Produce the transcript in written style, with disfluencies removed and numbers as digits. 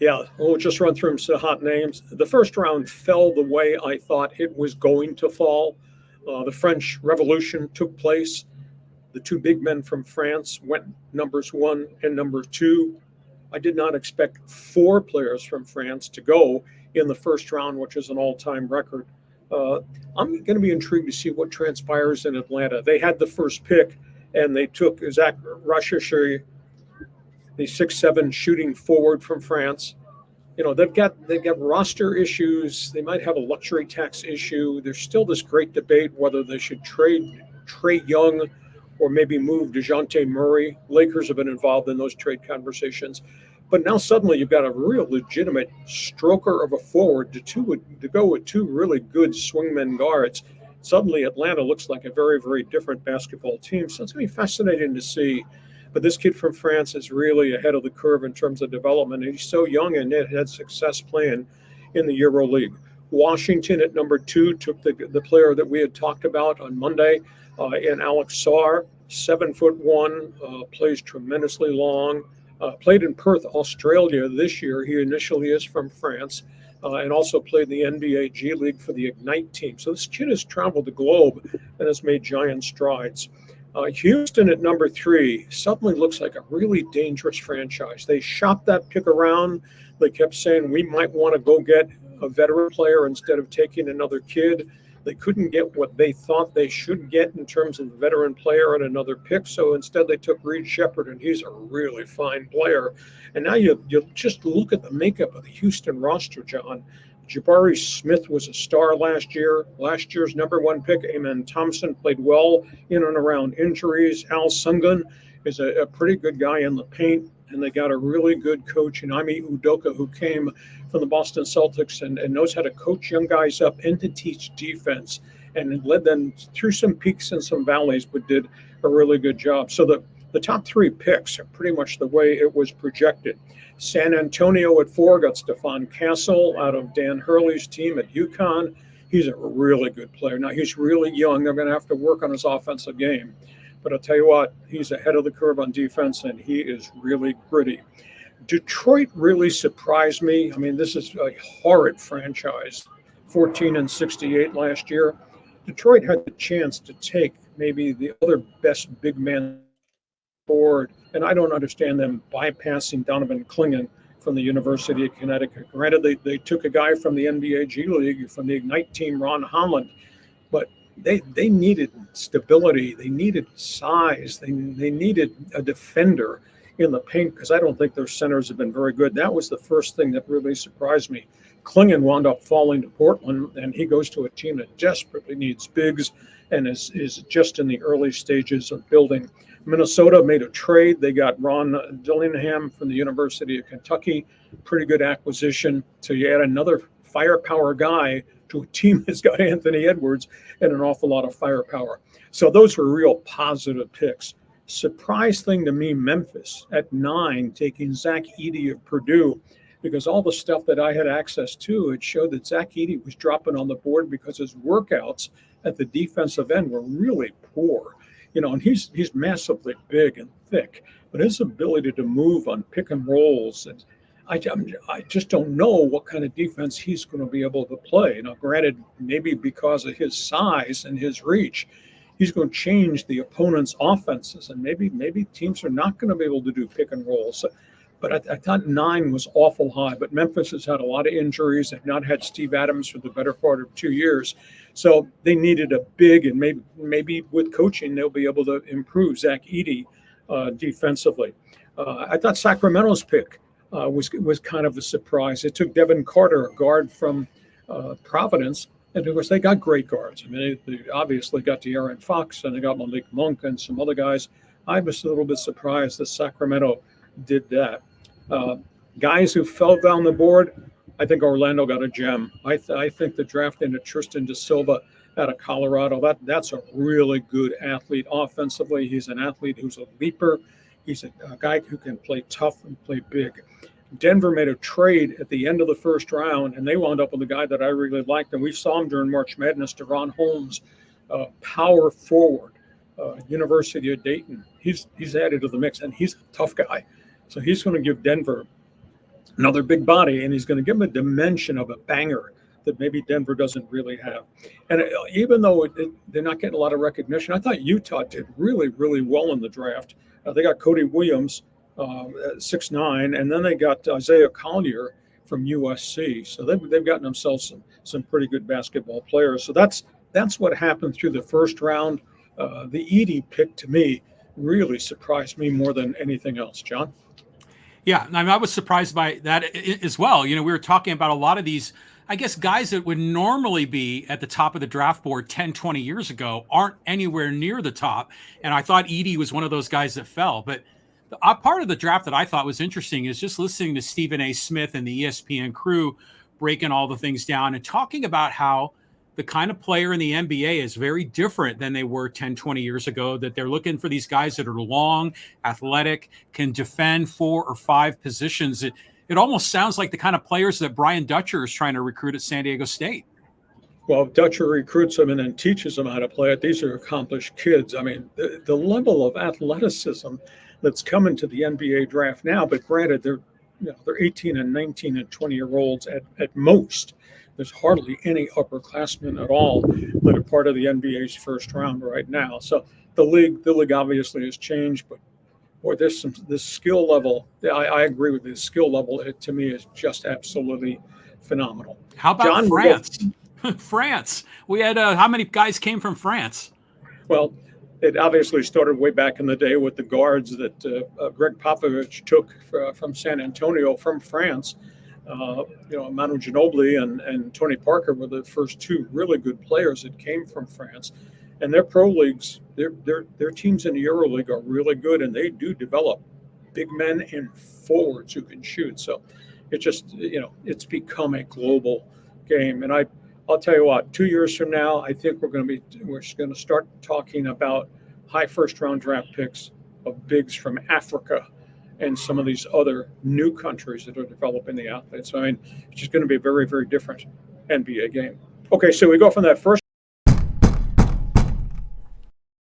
Yeah, we'll just run through some hot names. The first round fell the way I thought it was going to fall. The French Revolution took place. The two big men from France went numbers one and number two. I did not expect four players from France to go in the first round, which is an all time record. Uh, I'm going to be intrigued to see what transpires in Atlanta. They had the first pick, and they took Zaccharie Risacher, the 6'7" shooting forward from France. They've got roster issues. They might have a luxury tax issue. There's still this great debate whether they should trade Trae Young or maybe move DeJounte Murray. Lakers have been involved in those trade conversations. But now suddenly you've got a real legitimate stroker of a forward to go with two really good swingman guards. Suddenly Atlanta looks like a very, very different basketball team. So it's going to be fascinating to see. But this kid from France is really ahead of the curve in terms of development. He's so young and had success playing in the Euro League. Washington at number two took the player that we had talked about on Monday in Alex Sarr, 7'1", plays tremendously long. Played in Perth, Australia this year. He initially is from France and also played in the NBA G League for the Ignite team. So this kid has traveled the globe and has made giant strides. Houston at number three suddenly looks like a really dangerous franchise. They shopped that pick around. They kept saying we might want to go get a veteran player instead of taking another kid. They couldn't get what they thought they should get in terms of the veteran player and another pick. So instead they took Reed Shepherd, and he's a really fine player. And now you just look at the makeup of the Houston roster, John. Jabari Smith was a star last year. Last year's number one pick, Amen Thompson, played well in and around injuries. Al Sungun is a pretty good guy in the paint. And they got a really good coach in Ime Udoka, who came from the Boston Celtics and knows how to coach young guys up and to teach defense, and led them through some peaks and some valleys, but did a really good job. So the top three picks are pretty much the way it was projected. San Antonio at 4 got Stephon Castle out of Dan Hurley's team at UConn. He's a really good player. Now, he's really young. They're going to have to work on his offensive game. But I'll tell you what, he's ahead of the curve on defense, and he is really gritty. Detroit really surprised me. I mean, this is a horrid franchise, 14-68 last year. Detroit had the chance to take maybe the other best big man forward, and I don't understand them bypassing Donovan Clingan from the University of Connecticut. Granted, they took a guy from the NBA G League, from the Ignite team, Ron Holland, but they needed stability. They needed size. They needed a defender in the paint, because I don't think their centers have been very good. That was the first thing that really surprised me. Clingan wound up falling to Portland, and he goes to a team that desperately needs bigs and is just in the early stages of building. Minnesota made a trade. They got Ron Dillingham from the University of Kentucky. Pretty good acquisition. So you add another firepower guy to a team that's got Anthony Edwards and an awful lot of firepower. So those were real positive picks. Surprise thing to me, Memphis at 9, taking Zach Edey of Purdue, because all the stuff that I had access to, it showed that Zach Edey was dropping on the board because his workouts at the defensive end were really poor. And he's massively big and thick, but his ability to move on pick and rolls, and I just don't know what kind of defense he's going to be able to play. Now, granted, maybe because of his size and his reach, he's going to change the opponent's offenses, and maybe teams are not going to be able to do pick and rolls. But I thought 9 was awful high. But Memphis has had a lot of injuries. They've not had Steve Adams for the better part of 2 years. So they needed a big, and maybe with coaching, they'll be able to improve Zach Edey defensively. I thought Sacramento's pick was kind of a surprise. It took Devin Carter, a guard from Providence, and of course they got great guards. I mean, they obviously got De'Aaron Fox, and they got Malik Monk and some other guys. I was a little bit surprised that Sacramento did that. Guys who fell down the board, I think Orlando got a gem. I think the draft into Tristan Da Silva out of Colorado, that's a really good athlete offensively. He's an athlete who's a leaper. He's a guy who can play tough and play big. Denver made a trade at the end of the first round, and they wound up with a guy that I really liked, and we saw him during March Madness, Deron Holmes, power forward, University of Dayton. He's added to the mix, and he's a tough guy. So he's going to give Denver another big body, and he's going to give him a dimension of a banger that maybe Denver doesn't really have. And even though they're not getting a lot of recognition, I thought Utah did really, really well in the draft. They got Cody Williams, 6'9", and then they got Isaiah Collier from USC. So they've gotten themselves some pretty good basketball players. So that's what happened through the first round. The Edey pick, to me, really surprised me more than anything else, John. Yeah, I mean, I was surprised by that as well. You know, we were talking about a lot of these, I guess, guys that would normally be at the top of the draft board 10, 20 years ago aren't anywhere near the top. And I thought Edey was one of those guys that fell. But the part of the draft that I thought was interesting is just listening to Stephen A. Smith and the ESPN crew breaking all the things down and talking about how the kind of player in the NBA is very different than they were 10, 20 years ago, that they're looking for these guys that are long, athletic, can defend 4 or 5 positions. It almost sounds like the kind of players that Brian Dutcher is trying to recruit at San Diego State. Well, Dutcher recruits them and then teaches them how to play it. These are accomplished kids. I mean, the level of athleticism that's coming to the NBA draft now, but granted, they're 18 and 19 and 20-year-olds at most. There's hardly any upperclassmen at all that are part of the NBA's first round right now. So the league obviously has changed, but boy, this skill level. I agree with this skill level. It to me is just absolutely phenomenal. How about John, France? France. We had how many guys came from France? Well, it obviously started way back in the day with the guards that Greg Popovich took from San Antonio from France. Manu Ginobili and Tony Parker were the first 2 really good players that came from France. And their pro leagues, their teams in the EuroLeague are really good, and they do develop big men and forwards who can shoot. So it just, it's become a global game. And I'll tell you what, 2 years from now, I think we're going to start talking about high first round draft picks of bigs from Africa and some of these other new countries that are developing the athletes. So, I mean, it's just going to be a very, very different NBA game. Okay, so we go from that first